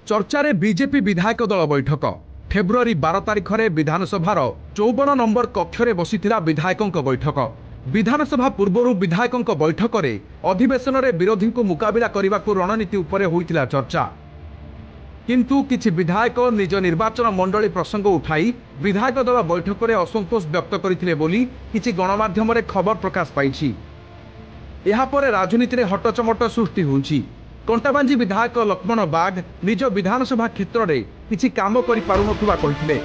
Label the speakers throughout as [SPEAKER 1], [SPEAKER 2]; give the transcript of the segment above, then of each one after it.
[SPEAKER 1] चर्चारे BJP विधायक दल बैठक फेब्रुआरी 12 तारिख में विधानसभार 54 नंबर कक्षरे बसिथिला विधायकों बैठक। विधानसभा पूर्व विधायकों बैठक में अधिवेशन में विरोधी को मुकाबला करने को रणनीति उपर होइतिला चर्चा। किंतु किछि विधायक निज निर्वाचन मंडली प्रसंग उठाई विधायक दल बैठक में असंतोष व्यक्त करथिले बोली किछि गणमाध्यम रे खबर प्रकाश पाइछि। यहाँ पर राजनीति में हटचमट सृष्टि होछि। कंटाबांजी विधायक लक्ष्मण बाघ निज विधानसभा क्षेत्र में किछि काम करि पारुनथुवा कहिथिले।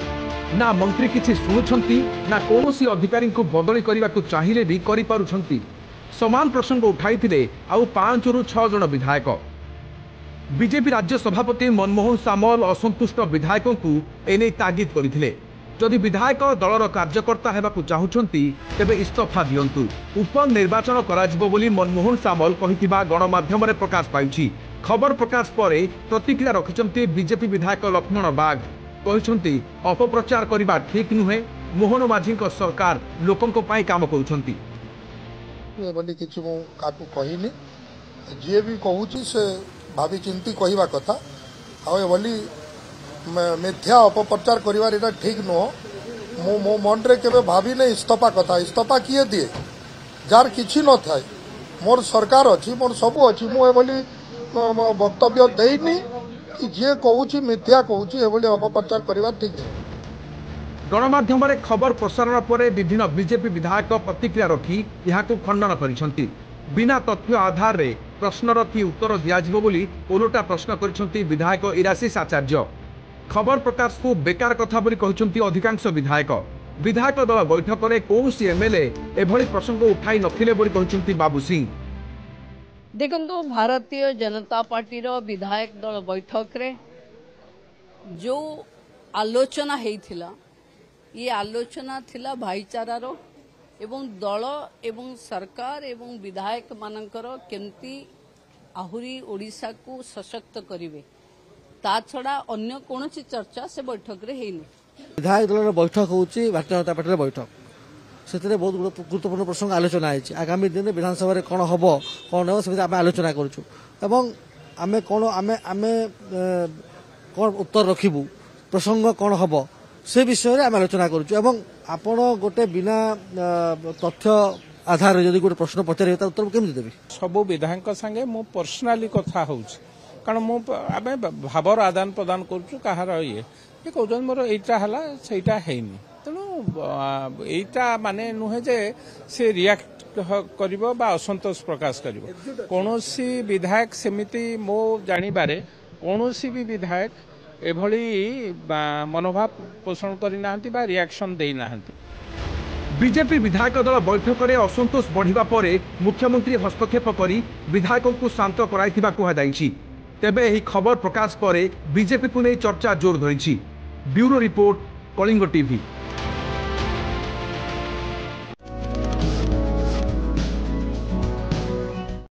[SPEAKER 1] ना मंत्री किछि सुनुछंती ना कोनोसी अधिकारी को बदली करने को चाहिए भी करि पारुछंती। समान प्रसंग उठाइथिले आउ 5 रु 6 जन विधायक। बीजेपी राज्य सभापति मनमोहन सामल असंतुष्ट विधायकों को एने तागिद करथिले। जदि विधायक दलर कार्यकर्ता हेबाकु चाहुछंती तेबे इस्तीफा दियंतु। उपनिर्वाचन कराजिबो बोली मनमोहन सामल कहिथिबा गणमाध्यम रे प्रकाश पाइछि। खबर प्रकाश पर प्रतिक्रिया रखिछंती बीजेपी विधायक लक्ष्मण बाघ। कहिछंती अपप्रचार करबा ठीक नुहे। मोहन माझी सरकार लोकंको पाई काम करूछंती
[SPEAKER 2] बोली किछि मो काकु कहिनी। जे भी कहूछि से भाभी चिंती कहवा कथा आ बोली मिथ्या अपप्रचार करिवार एटा ठीक नुह। मो मन रे केबे भाभी ने इस्तीफा कथा। इस्तीफा किए दिए जार किछि न थाए। मोर सरकार अछि, मोर सबु अछि। मो बोली वक्तव्य देइनी कि जे कहूछि मिथ्या कहूछि ए बोली अपप्रचार करिवार ठीक नहीं।
[SPEAKER 1] गणमाध्यम रे खबर प्रसारण पर विभिन्न बीजेपी विधायक प्रतिक्रिया रखी यहाँ खंडन करिसंती। बिना तथ्य आधार रे प्रश्नर कि उत्तर दियाजिबो बोली ओलोटा प्रश्न करिसंती विधायक इराशिष आचार्य। खबर प्रकाश को बेकार कथा बोली कहिसंती अधिकांश विधायक। विधायक दल बैठक में कौनसी एमएलए एभली प्रसंग उठाई नथिले बोली कहिसंती बाबू सिंह।
[SPEAKER 3] देखो भारतीय जनता पार्टी रो विधायक दल बैठक रे जो आलोचना हेइथिला ये आलोचना थिला भाईचारा रो एवं दल एवं सरकार एवं विधायक मानकर केमती आहुरी ओडिशा को सशक्त करिवे ता छड़ा अन्य कोनोसी चर्चा से बैठक रे हेइनी।
[SPEAKER 4] विधायक दल बैठक होची भारतीय जनता पार्टी बैठक से बहुत गुरुत्वपूर्ण प्रसंग आलोचना है। आगामी दिन में विधानसभा रे कौन हम कौन हो से आम आलोचना करूँ एवं आम कौन आम कौन उत्तर रखिबू प्रसंग कौन हम से विषय में आम आलोचना करूँ। एवं आपण गोटे बिना तथ्य आधार जदि गोटे प्रश्न पचारे उत्तर केमती देवी।
[SPEAKER 5] सबू विधायक संगे मु पर्सनाली कथा होउछ कारण मु आमे भावर आदान प्रदान करूछु कहार ये कहउछन मोर एटा हला सेटा हेनी तेणु एटा माने नुहे जे से रिएक्ट करिवो बा असंतोष प्रकाश करिवो। कोनोसी विधायक सेमिति मो जानि बारे कोनोसी भी विधायक एभली मनोभाव पोषण करि नाहंती बा रिएक्शन देई नाहंती।
[SPEAKER 1] बीजेपी विधायक दल बैठक में असंतोष बढ़िबा परे मुख्यमंत्री हस्तक्षेप करी विधायकों को शांत कराइथिबा कुहाଯାଇଛି। तेबे एही खबर प्रकाश पर बीजेपी को नहीं चर्चा जोर धरिछि। Bureau report, Kalinga TV.